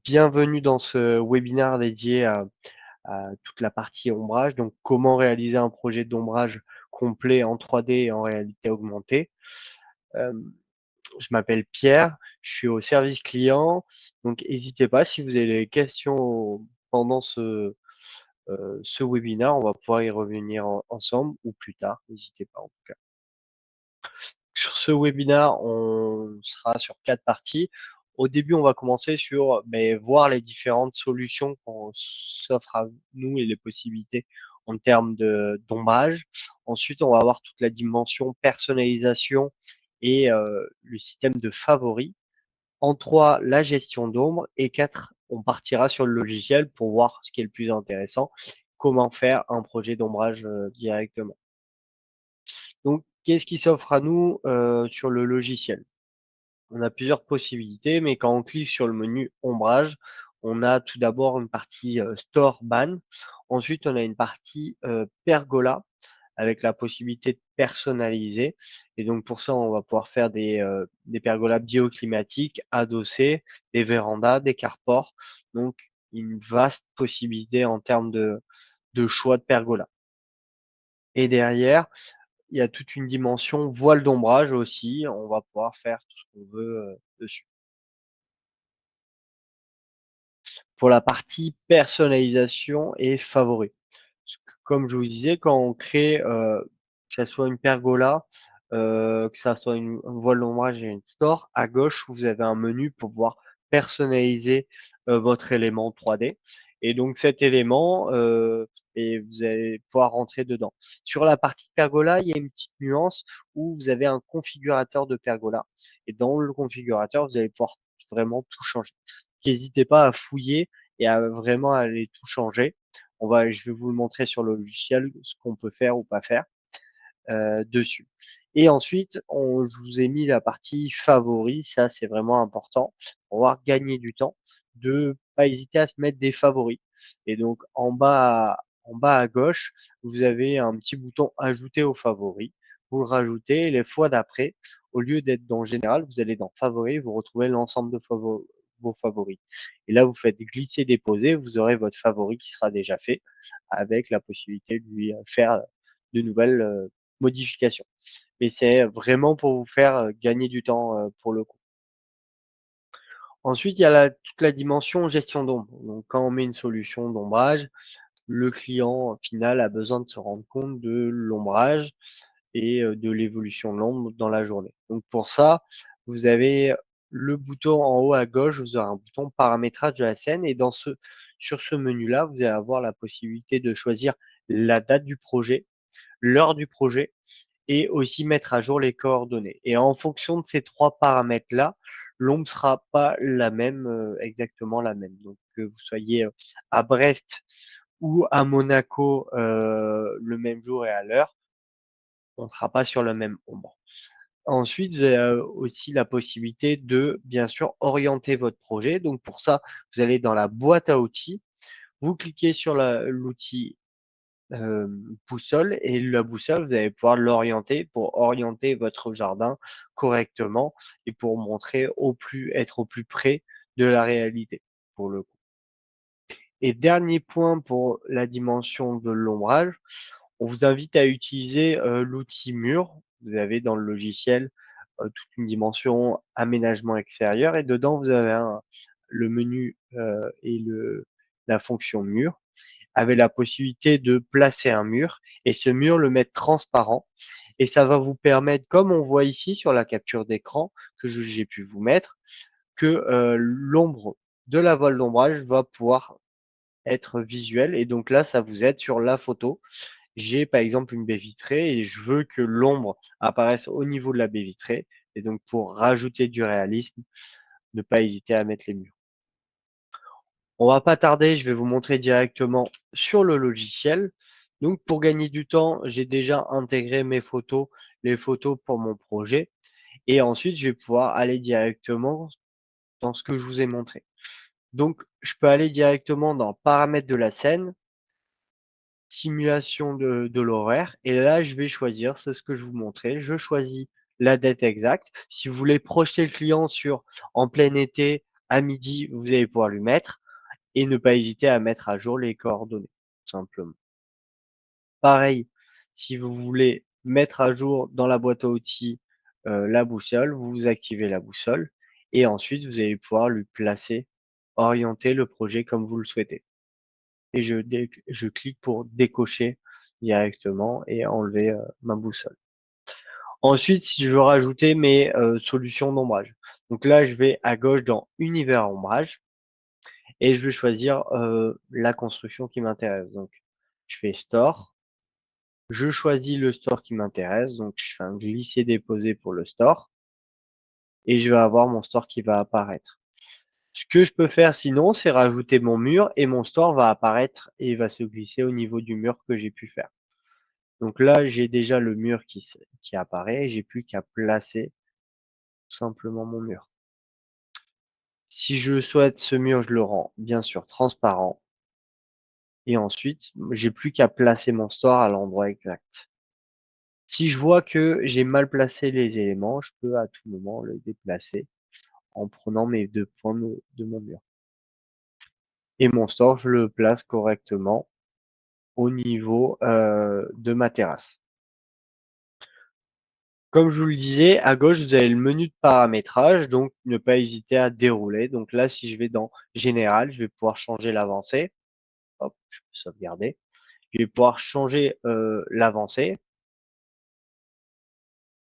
Bienvenue dans ce webinaire dédié à toute la partie ombrage. Donc, comment réaliser un projet d'ombrage complet en 3D et en réalité augmentée. Je m'appelle Pierre, je suis au service client. Donc, n'hésitez pas si vous avez des questions pendant ce webinaire, on va pouvoir y revenir ensemble ou plus tard. N'hésitez pas en tout cas. Sur ce webinaire, on sera sur 4 parties. Au début, on va commencer sur voir les différentes solutions qu'on s'offre à nous et les possibilités en termes d'ombrage. Ensuite, on va voir toute la dimension personnalisation et le système de favoris. En 3, la gestion d'ombre. Et 4, on partira sur le logiciel pour voir ce qui est le plus intéressant, comment faire un projet d'ombrage directement. Donc, qu'est-ce qui s'offre à nous sur le logiciel? On a plusieurs possibilités, mais quand on clique sur le menu ombrage, on a tout d'abord une partie Store Ban. Ensuite, on a une partie Pergola avec la possibilité de personnaliser. Et donc, pour ça, on va pouvoir faire des pergolas bioclimatiques adossés, des vérandas, des carports. Donc, une vaste possibilité en termes de choix de pergola. Et derrière, il y a toute une dimension voile d'ombrage aussi. On va pouvoir faire tout ce qu'on veut dessus. Pour la partie personnalisation et favoris. Comme je vous disais, quand on crée, que ça soit une pergola, que ça soit un voile d'ombrage et une store, à gauche, vous avez un menu pour pouvoir personnaliser votre élément 3D. Et donc cet élément, et vous allez pouvoir rentrer dedans. Sur la partie pergola, il y a une petite nuance où vous avez un configurateur de pergola. Et dans le configurateur, vous allez pouvoir vraiment tout changer. N'hésitez pas à fouiller et à vraiment aller tout changer. Je vais vous le montrer sur le logiciel, ce qu'on peut faire ou pas faire dessus. Et ensuite, je vous ai mis la partie favoris. Ça, c'est vraiment important pour pouvoir gagner du temps, de pas hésiter à se mettre des favoris. Et donc, en bas à gauche, vous avez un petit bouton ajouter aux favoris. Vous le rajoutez et les fois d'après, au lieu d'être dans général, vous allez dans favoris, vous retrouvez l'ensemble de vos favoris. Et là, vous faites glisser, déposer, vous aurez votre favori qui sera déjà fait avec la possibilité de lui faire de nouvelles modifications. Mais c'est vraiment pour vous faire gagner du temps pour le coup. Ensuite, il y a toute la dimension gestion d'ombre. Donc, quand on met une solution d'ombrage, le client final a besoin de se rendre compte de l'ombrage et de l'évolution de l'ombre dans la journée. Donc, pour ça, vous avez le bouton en haut à gauche, vous aurez un bouton paramétrage de la scène et sur ce menu-là, vous allez avoir la possibilité de choisir la date du projet, l'heure du projet et aussi mettre à jour les coordonnées. Et en fonction de ces 3 paramètres-là, l'ombre sera pas la même, exactement la même. Donc que vous soyez à Brest ou à Monaco le même jour et à l'heure, on ne sera pas sur le même ombre. Ensuite, vous avez aussi la possibilité de, bien sûr, orienter votre projet. Donc pour ça, vous allez dans la boîte à outils, vous cliquez sur l'outil boussole et la boussole, vous allez pouvoir l'orienter pour orienter votre jardin correctement et pour montrer être au plus près de la réalité pour le coup. Et dernier point pour la dimension de l'ombrage, on vous invite à utiliser l'outil mur. Vous avez dans le logiciel toute une dimension aménagement extérieur et dedans vous avez le menu et la fonction mur avec la possibilité de placer un mur et ce mur le mettre transparent et ça va vous permettre, comme on voit ici sur la capture d'écran que j'ai pu vous mettre, que l'ombre de la voile d'ombrage va pouvoir être visuelle et donc là ça vous aide sur la photo. J'ai par exemple une baie vitrée et je veux que l'ombre apparaisse au niveau de la baie vitrée et donc pour rajouter du réalisme, ne pas hésiter à mettre les murs. On va pas tarder, je vais vous montrer directement sur le logiciel. Donc pour gagner du temps, j'ai déjà intégré les photos pour mon projet et ensuite je vais pouvoir aller directement dans ce que je vous ai montré. Donc je peux aller directement dans paramètres de la scène, simulation de l'horaire et là je vais choisir, c'est ce que je vous montrais, je choisis la date exacte. Si vous voulez projeter le client en plein été À midi, vous allez pouvoir lui mettre et ne pas hésiter à mettre à jour les coordonnées, tout simplement. Pareil, si vous voulez mettre à jour dans la boîte à outils, la boussole, vous activez la boussole et ensuite vous allez pouvoir lui placer, orienter le projet comme vous le souhaitez et je clique pour décocher directement et enlever, ma boussole. Ensuite, si je veux rajouter mes, solutions d'ombrage, donc là, je vais à gauche dans univers ombrage et je vais choisir, la construction qui m'intéresse. Donc je fais store, je choisis le store qui m'intéresse, donc je fais un glisser-déposer pour le store et je vais avoir mon store qui va apparaître. Ce que je peux faire sinon, c'est rajouter mon mur et mon store va apparaître et va se glisser au niveau du mur que j'ai pu faire. Donc là, j'ai déjà le mur qui apparaît, j'ai plus qu'à placer tout simplement mon mur. Si je souhaite ce mur, je le rends bien sûr transparent et ensuite, j'ai plus qu'à placer mon store à l'endroit exact. Si je vois que j'ai mal placé les éléments, je peux à tout moment le déplacer en prenant mes 2 points de mon mur. Et mon store, je le place correctement au niveau, de ma terrasse. Comme je vous le disais, à gauche, vous avez le menu de paramétrage, donc ne pas hésiter à dérouler. Donc là, si je vais dans général, je vais pouvoir changer l'avancée. Hop, je peux sauvegarder. Je vais pouvoir changer, l'avancée.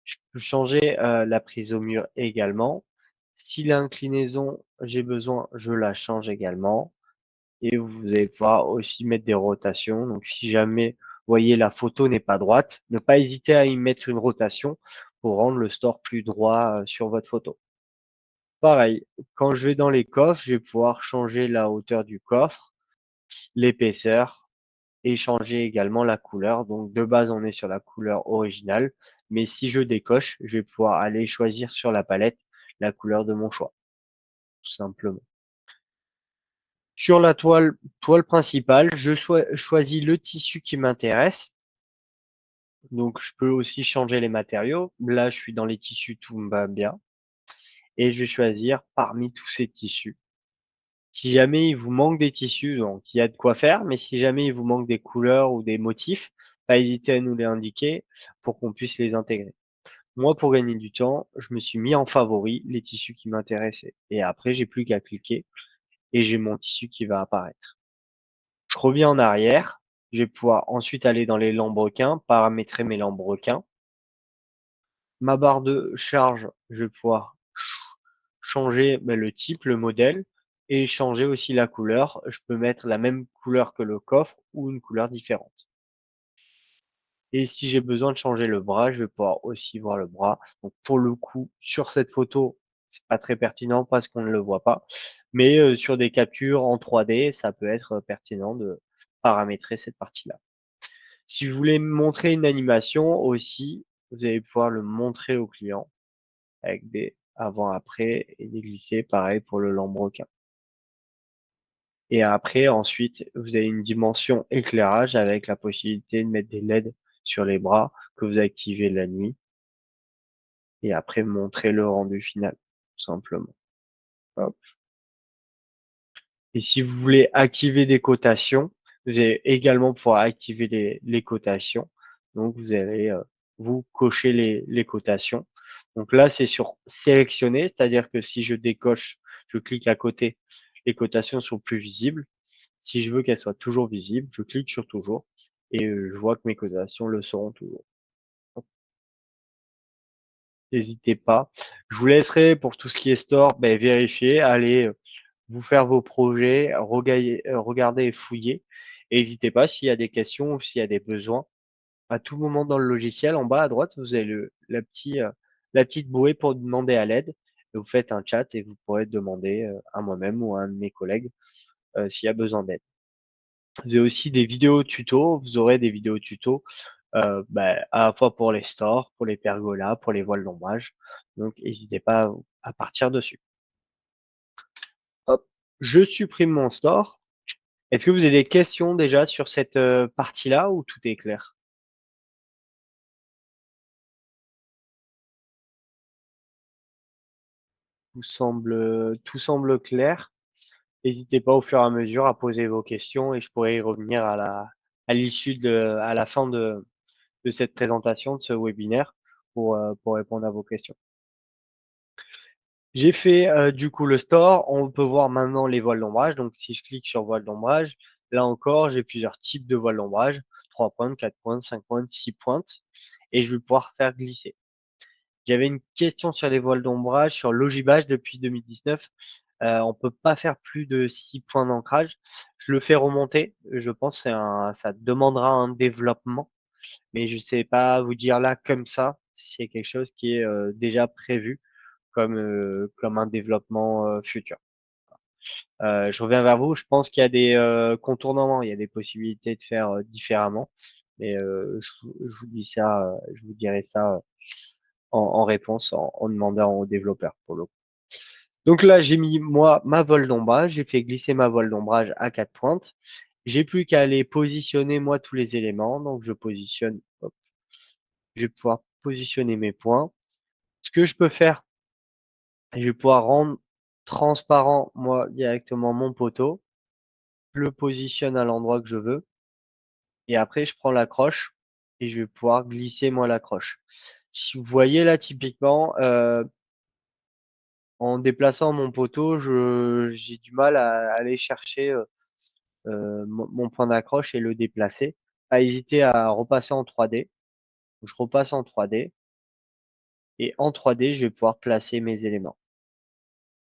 Je peux changer, la prise au mur également. Si l'inclinaison, j'ai besoin, je la change également et vous allez pouvoir aussi mettre des rotations. Donc si jamais, vous voyez, la photo n'est pas droite, ne pas hésiter à y mettre une rotation pour rendre le store plus droit, sur votre photo. Pareil, quand je vais dans les coffres, je vais pouvoir changer la hauteur du coffre, l'épaisseur et changer également la couleur. Donc de base, on est sur la couleur originale, mais si je décoche, je vais pouvoir aller choisir sur la palette la couleur de mon choix, tout simplement. Sur la toile principale, je choisis le tissu qui m'intéresse. Donc je peux aussi changer les matériaux. Là, je suis dans les tissus, tout me va bien et je vais choisir parmi tous ces tissus. Si jamais il vous manque des tissus, donc il y a de quoi faire, mais si jamais il vous manque des couleurs ou des motifs, pas hésiter à nous les indiquer pour qu'on puisse les intégrer. Moi, pour gagner du temps, je me suis mis en favori les tissus qui m'intéressaient et après j'ai plus qu'à cliquer et j'ai mon tissu qui va apparaître. Je reviens en arrière, je vais pouvoir ensuite aller dans les lambrequins, paramétrer mes lambrequins. Ma barre de charge, je vais pouvoir changer le type, le modèle et changer aussi la couleur. Je peux mettre la même couleur que le coffre ou une couleur différente. Et si j'ai besoin de changer le bras, je vais pouvoir aussi voir le bras. Donc pour le coup, sur cette photo, c'est pas très pertinent parce qu'on ne le voit pas. Mais sur des captures en 3D, ça peut être pertinent de paramétrer cette partie-là. Si vous voulez montrer une animation aussi, vous allez pouvoir le montrer au client avec des avant-après et des glissés, pareil pour le lambrequin. Et après, ensuite, vous avez une dimension éclairage avec la possibilité de mettre des LED sur les bras que vous activez la nuit et après montrer le rendu final, tout simplement. Hop. Et si vous voulez activer des cotations, vous allez également pouvoir activer les cotations. Donc, vous allez vous cocher les cotations. Donc là, c'est sur sélectionner, c'est-à-dire que si je décoche, je clique à côté, les cotations sont plus visibles. Si je veux qu'elles soient toujours visibles, je clique sur toujours et je vois que mes cotations le seront toujours. N'hésitez pas. Je vous laisserai pour tout ce qui est store, vérifier, aller vous faire vos projets, regarder et fouiller. Et n'hésitez pas s'il y a des questions ou s'il y a des besoins. À tout moment dans le logiciel, en bas à droite, vous avez la petite bouée pour demander à l'aide. Et vous faites un chat et vous pourrez demander à moi-même ou à un de mes collègues s'il y a besoin d'aide. Vous avez aussi des vidéos tutos. Vous aurez des vidéos tutos à la fois pour les stores, pour les pergolas, pour les voiles d'ombrage. Donc, n'hésitez pas à partir dessus. Hop, je supprime mon store. Est-ce que vous avez des questions déjà sur cette partie-là ou tout est clair? tout semble clair. N'hésitez pas au fur et à mesure à poser vos questions et je pourrai y revenir à la fin de cette présentation, de ce webinaire pour répondre à vos questions. J'ai fait du coup le store. On peut voir maintenant les voiles d'ombrage. Donc si je clique sur voile d'ombrage, là encore, j'ai plusieurs types de voiles d'ombrage. 3 pointes, 4 pointes, 5 pointes, 6 pointes. Et je vais pouvoir faire glisser. J'avais une question sur les voiles d'ombrage, sur l'ogibage depuis 2019. On peut pas faire plus de 6 points d'ancrage. Je le fais remonter. Je pense que ça demandera un développement. Mais je sais pas vous dire là comme ça si c'est quelque chose qui est déjà prévu comme un développement futur. Je reviens vers vous. Je pense qu'il y a des contournements, il y a des possibilités de faire différemment. Mais je vous dis ça, je vous dirai ça en réponse, en demandant aux développeurs pour le coup. Donc là, j'ai mis moi ma voile d'ombrage, j'ai fait glisser ma voile d'ombrage à 4 pointes. J'ai plus qu'à aller positionner moi tous les éléments. Donc je positionne, hop, je vais pouvoir positionner mes points. Ce que je peux faire, je vais pouvoir rendre transparent moi directement mon poteau. Je le positionne à l'endroit que je veux. Et après, je prends l'accroche et je vais pouvoir glisser moi l'accroche. Si vous voyez là typiquement, en déplaçant mon poteau, j'ai du mal à aller chercher mon point d'accroche et le déplacer. Pas hésiter à repasser en 3D. Je repasse en 3D et en 3D, je vais pouvoir placer mes éléments.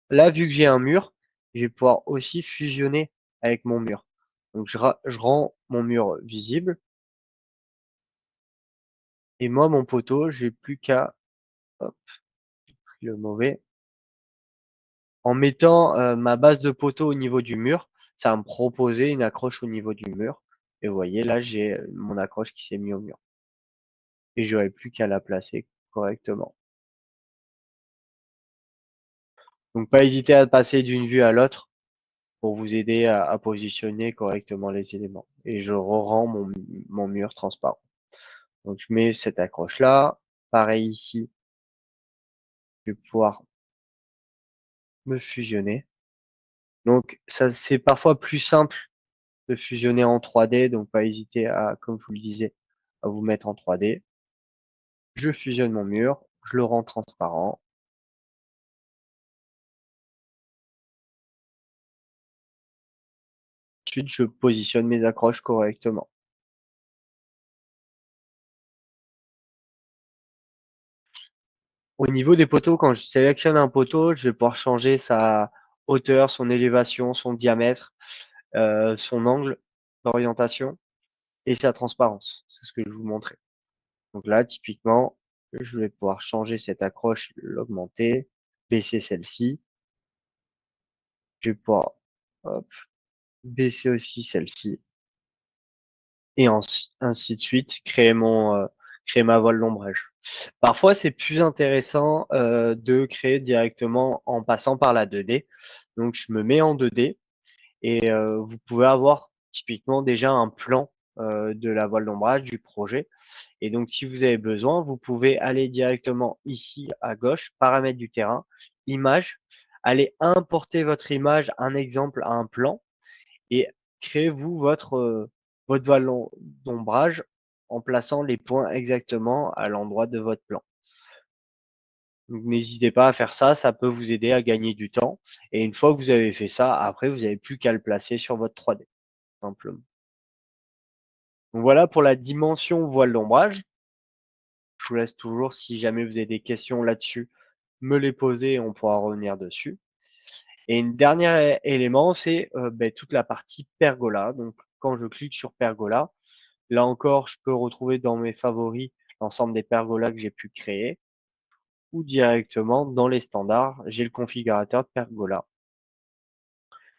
Là, vu que j'ai un mur, je vais pouvoir aussi fusionner avec mon mur. Donc, je rends mon mur visible et moi, mon poteau, j'ai plus qu'à, hop, le mauvais, en mettant ma base de poteau au niveau du mur, ça va me proposer une accroche au niveau du mur. Et vous voyez, là, j'ai mon accroche qui s'est mis au mur. Et j'aurai plus qu'à la placer correctement. Donc, pas hésiter à passer d'une vue à l'autre pour vous aider à positionner correctement les éléments. Et je rends mon mur transparent. Donc, je mets cette accroche-là. Pareil ici, je vais pouvoir me fusionner. Donc, ça, c'est parfois plus simple de fusionner en 3D. Donc, pas hésiter à, comme je vous le disais, à vous mettre en 3D. Je fusionne mon mur, je le rends transparent. Ensuite, je positionne mes accroches correctement. Au niveau des poteaux, quand je sélectionne un poteau, je vais pouvoir changer sa hauteur, son élévation, son diamètre, son angle d'orientation et sa transparence. C'est ce que je vous montrais. Donc là, typiquement, je vais pouvoir changer cette accroche, l'augmenter, baisser celle-ci. Je vais pouvoir, hop, baisser aussi celle-ci. Et ainsi de suite, créer ma voile d'ombrage. Parfois, c'est plus intéressant de créer directement en passant par la 2D. Donc, je me mets en 2D et vous pouvez avoir typiquement déjà un plan de la voile d'ombrage du projet. Et donc, si vous avez besoin, vous pouvez aller directement ici à gauche, paramètres du terrain, image, aller importer votre image, un exemple à un plan et créez-vous votre voile d'ombrage en plaçant les points exactement à l'endroit de votre plan. Donc n'hésitez pas à faire ça, ça peut vous aider à gagner du temps. Et une fois que vous avez fait ça, après, vous n'avez plus qu'à le placer sur votre 3D, simplement. Donc voilà pour la dimension voile d'ombrage. Je vous laisse toujours, si jamais vous avez des questions là-dessus, me les poser et on pourra revenir dessus. Et une dernier élément, c'est toute la partie pergola. Donc quand je clique sur pergola, là encore, je peux retrouver dans mes favoris l'ensemble des pergolas que j'ai pu créer ou directement dans les standards, j'ai le configurateur de pergola.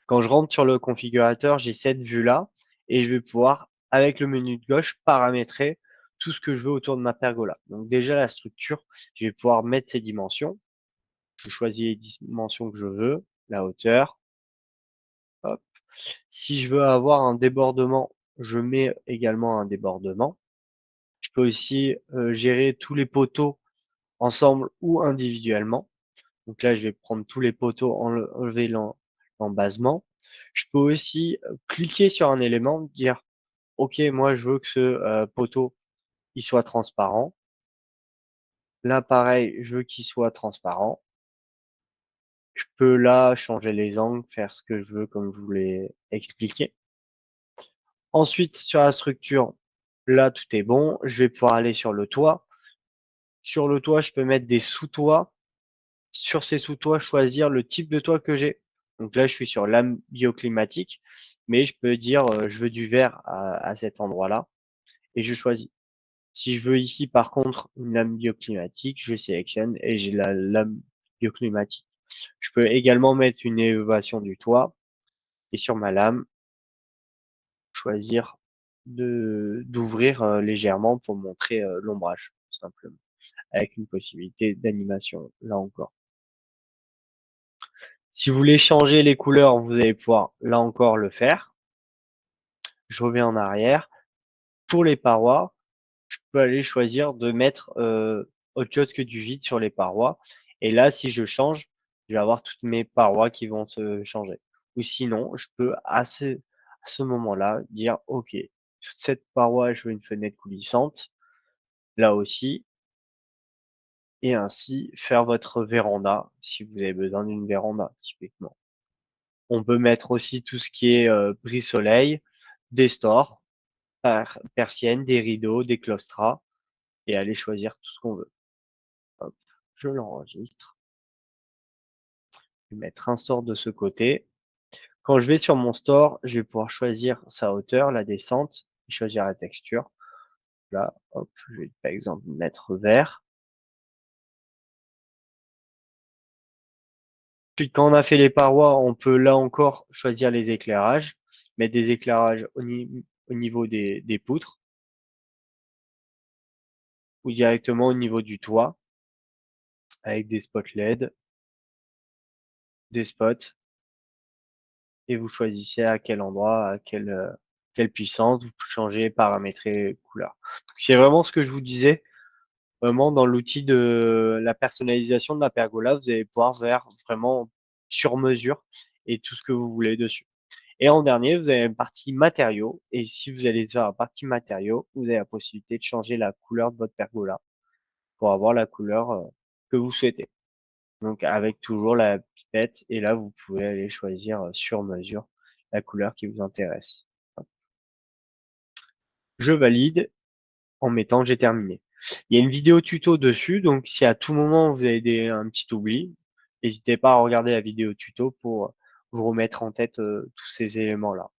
Quand je rentre sur le configurateur, j'ai cette vue-là et je vais pouvoir, avec le menu de gauche, paramétrer tout ce que je veux autour de ma pergola. Donc déjà la structure, je vais pouvoir mettre ses dimensions. Je choisis les dimensions que je veux, la hauteur. Hop. Si je veux avoir un débordement, je mets également un débordement. Je peux aussi gérer tous les poteaux ensemble ou individuellement. Donc là, je vais prendre tous les poteaux, enlever l'embasement. Je peux aussi cliquer sur un élément, dire OK, moi je veux que ce poteau il soit transparent. Là, pareil, je veux qu'il soit transparent. Je peux là changer les angles, faire ce que je veux comme je vous l'ai expliqué. Ensuite, sur la structure, là, tout est bon. Je vais pouvoir aller sur le toit. Sur le toit, je peux mettre des sous-toits. Sur ces sous-toits, choisir le type de toit que j'ai. Donc là, je suis sur lame bioclimatique, mais je peux dire je veux du vert à cet endroit-là et je choisis. Si je veux ici, par contre, une lame bioclimatique, je sélectionne et j'ai la lame bioclimatique. Je peux également mettre une élévation du toit et sur ma lame, choisir d'ouvrir légèrement pour montrer l'ombrage, tout simplement, avec une possibilité d'animation, là encore. Si vous voulez changer les couleurs, vous allez pouvoir, là encore, le faire. Je reviens en arrière. Pour les parois, je peux aller choisir de mettre autre chose que du vide sur les parois. Et là, si je change, je vais avoir toutes mes parois qui vont se changer. Ou sinon, je peux à ce moment-là dire, OK, sur cette paroi, je veux une fenêtre coulissante, là aussi, et ainsi faire votre véranda si vous avez besoin d'une véranda, typiquement. On peut mettre aussi tout ce qui est brise-soleil, des stores, persiennes, des rideaux, des claustras, et aller choisir tout ce qu'on veut. Hop, je l'enregistre. Je vais mettre un store de ce côté. Quand je vais sur mon store, je vais pouvoir choisir sa hauteur, la descente, et choisir la texture. Là, hop, je vais par exemple mettre vert. Puis quand on a fait les parois, on peut là encore choisir les éclairages, mettre des éclairages au niveau des poutres ou directement au niveau du toit avec des spots LED, des spots, et vous choisissez à quel endroit, à quelle puissance, vous changez, paramétrer couleur. C'est vraiment ce que je vous disais, vraiment dans l'outil de la personnalisation de la pergola, vous allez pouvoir faire vraiment sur mesure et tout ce que vous voulez dessus. Et en dernier, vous avez une partie matériaux. Et si vous allez sur la partie matériaux, vous avez la possibilité de changer la couleur de votre pergola pour avoir la couleur que vous souhaitez. Donc avec toujours la pipette. Et là, vous pouvez aller choisir sur mesure la couleur qui vous intéresse. Je valide en mettant j'ai terminé. Il y a une vidéo tuto dessus, donc si à tout moment vous avez un petit oubli, n'hésitez pas à regarder la vidéo tuto pour vous remettre en tête tous ces éléments-là.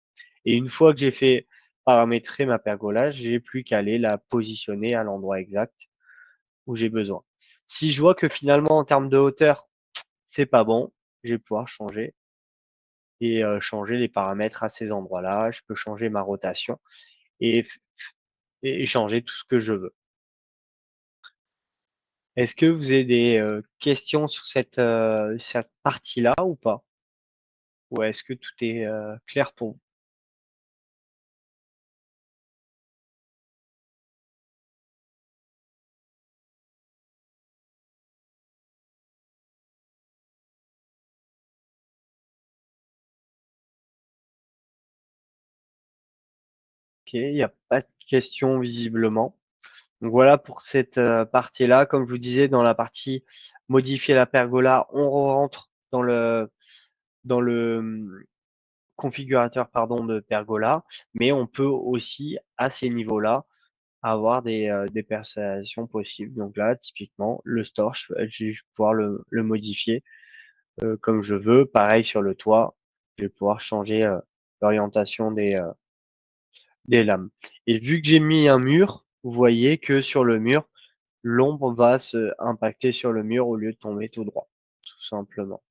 Et une fois que j'ai fait paramétrer ma pergola, j'ai plus qu'à aller la positionner à l'endroit exact où j'ai besoin. Si je vois que finalement en termes de hauteur, c'est pas bon, je vais pouvoir changer et changer les paramètres à ces endroits-là. Je peux changer ma rotation et, et changer tout ce que je veux. Est-ce que vous avez des questions sur cette partie-là ou pas? Ou est-ce que tout est clair pour vous? OK, il n'y a pas de questions visiblement. Donc voilà pour cette partie-là. Comme je vous disais, dans la partie modifier la pergola, on rentre dans le configurateur pardon, de pergola, mais on peut aussi, à ces niveaux-là, avoir des personnalisations possibles. Donc là, typiquement, le store, je vais pouvoir le modifier comme je veux. Pareil sur le toit, je vais pouvoir changer l'orientation des lames. Et vu que j'ai mis un mur, vous voyez que sur le mur, l'ombre va se impacter sur le mur au lieu de tomber tout droit, tout simplement.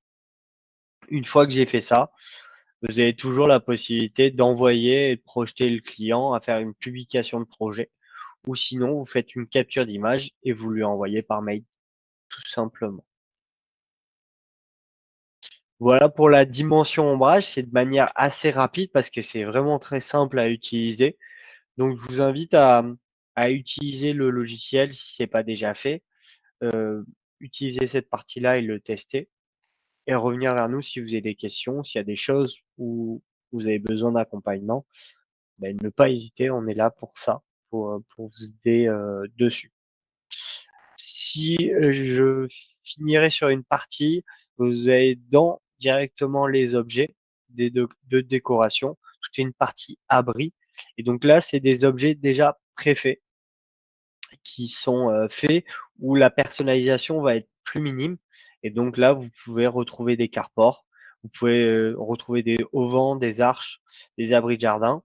Une fois que j'ai fait ça, vous avez toujours la possibilité d'envoyer et de projeter le client à faire une publication de projet. Ou sinon, vous faites une capture d'image et vous lui envoyez par mail, tout simplement. Voilà pour la dimension ombrage, c'est de manière assez rapide parce que c'est vraiment très simple à utiliser. Donc, je vous invite à utiliser le logiciel si ce n'est pas déjà fait. utiliser cette partie-là et le tester et revenir vers nous si vous avez des questions, s'il y a des choses où vous avez besoin d'accompagnement, ben, ne pas hésiter, on est là pour ça, pour vous aider dessus. Si je finirai sur une partie, vous avez dans directement les objets de décoration, toute une partie abri. Et donc là, c'est des objets déjà préfaits qui sont faits où la personnalisation va être plus minime. Et donc là, vous pouvez retrouver des carport, vous pouvez retrouver des auvents, des arches, des abris de jardin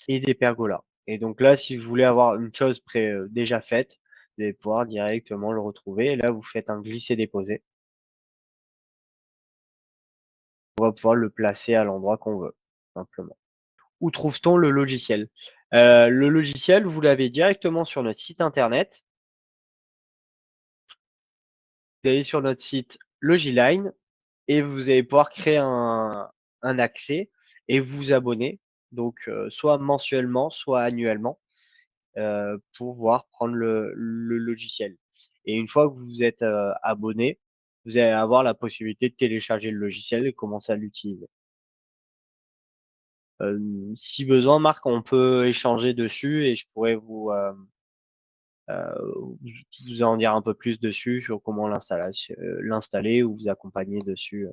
et des pergolas. Et donc là, si vous voulez avoir une chose déjà faite, vous allez pouvoir directement le retrouver. Et là, vous faites un glisser-déposer. On va pouvoir le placer à l'endroit qu'on veut, simplement. Où trouve-t-on le logiciel? Le logiciel, vous l'avez directement sur notre site internet. Vous allez sur notre site Logiline et vous allez pouvoir créer un accès et vous abonner, donc soit mensuellement, soit annuellement, pour pouvoir prendre le logiciel. Et une fois que vous êtes abonné, vous allez avoir la possibilité de télécharger le logiciel et commencer à l'utiliser. Si besoin, Marc, on peut échanger dessus et je pourrais vous en dire un peu plus dessus sur comment l'installer ou vous accompagner dessus,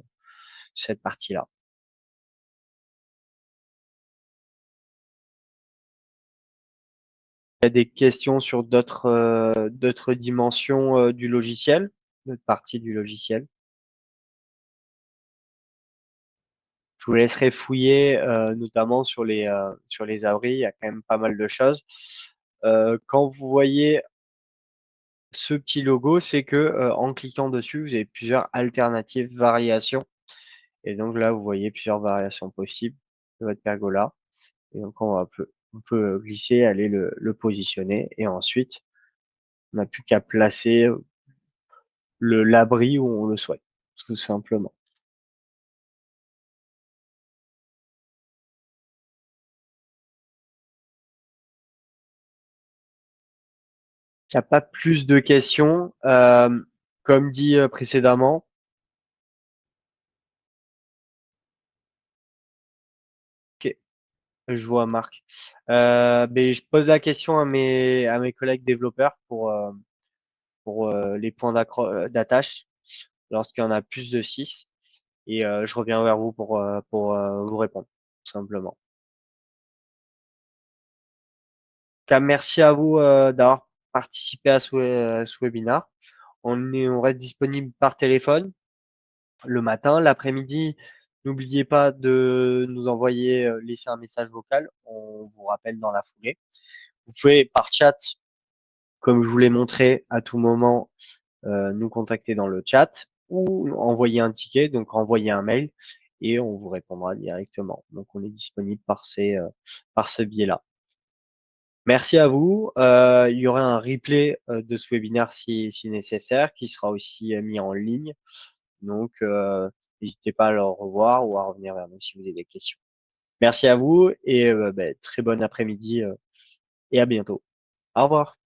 cette partie-là. Il y a des questions sur d'autres dimensions du logiciel, d'autres parties du logiciel. Je vous laisserai fouiller, notamment sur les abris, il y a quand même pas mal de choses. Quand vous voyez ce petit logo, c'est que en cliquant dessus, vous avez plusieurs alternatives, variations. Et donc là, vous voyez plusieurs variations possibles de votre pergola. Et donc on peut glisser, aller le positionner. Et ensuite, on n'a plus qu'à placer l'abri où on le souhaite, tout simplement. Il n'y a pas plus de questions. Comme dit précédemment, ok, je vois Marc. Mais je pose la question à mes collègues développeurs pour les points d'attache lorsqu'il y en a plus de 6. Et je reviens vers vous pour vous répondre, tout simplement. Merci à vous d'avoir participé à ce webinaire. On reste disponible par téléphone le matin, l'après-midi. N'oubliez pas de nous envoyer, laisser un message vocal. On vous rappelle dans la foulée. Vous pouvez par chat, comme je vous l'ai montré, à tout moment nous contacter dans le chat ou envoyer un ticket, donc envoyer un mail et on vous répondra directement. Donc on est disponible par ce biais-là. Merci à vous. Il y aura un replay de ce webinaire si nécessaire, qui sera aussi mis en ligne. Donc, n'hésitez pas à le revoir ou à revenir vers nous si vous avez des questions. Merci à vous et très bon après-midi et à bientôt. Au revoir.